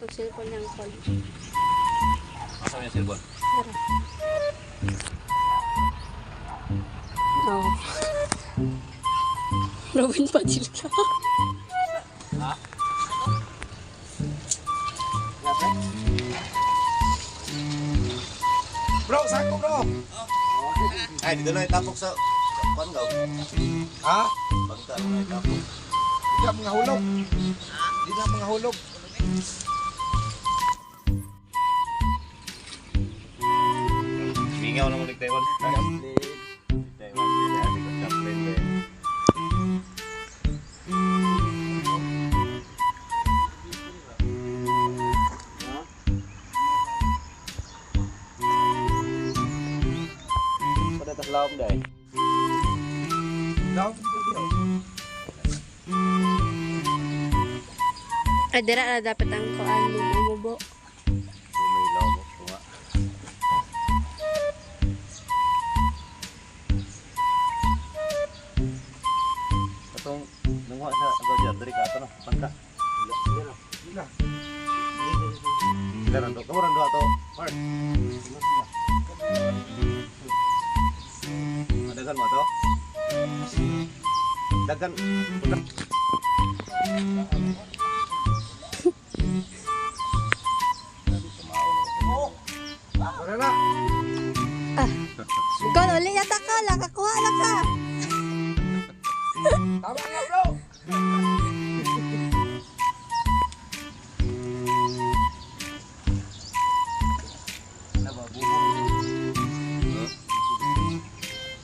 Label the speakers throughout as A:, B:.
A: Ang cellphone niyang call.
B: Saan yung cellphone?
A: Tara. Oh. Robin Padilla.
B: Ha?
C: Bro, sako bro.
B: Ay, dito na itapok sa panggaw.
C: Ha?
B: Pagka na itapok.
C: Di na mga hulog. Di na mga hulog.
B: Mingaw na mo ni Taiwan. Taiwan, hindi ko chocolate eh. Pada tas laom dai.
C: Daw video.
A: Ay, dira na dapat ang kuan mo umubo.
B: May laom mo tunga. Atong nungwa sa agaw diyan diri ka ato no, pangka.
C: Di na.
B: Sila rando, kamu rando ato. Mark. Dagan mo to? Dagan.
C: Wala na.
A: Ikaw, ulit yata ka. Nakakuha na ka.
C: Tama nga bro.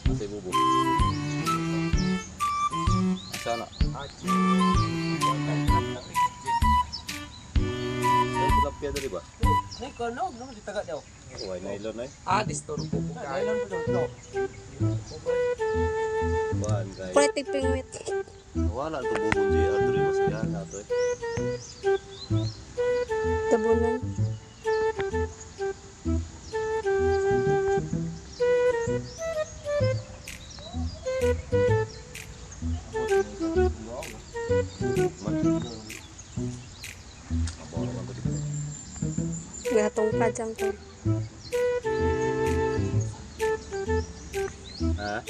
B: Masay bubo. Sana. Ay, tilapia dari ba?
D: Nay kono, no ditaga daw.
B: Uy, nylon ay.
C: Disturbo po kayo.
D: Kailan po daw?
B: Buwan kay.
A: Kulit ipingwit.
B: Wala to bubo di adri masaya na to.
A: Tabunan.
B: Man. Abo naman to dito.
A: Gatong pa dyan ko.
B: Ha?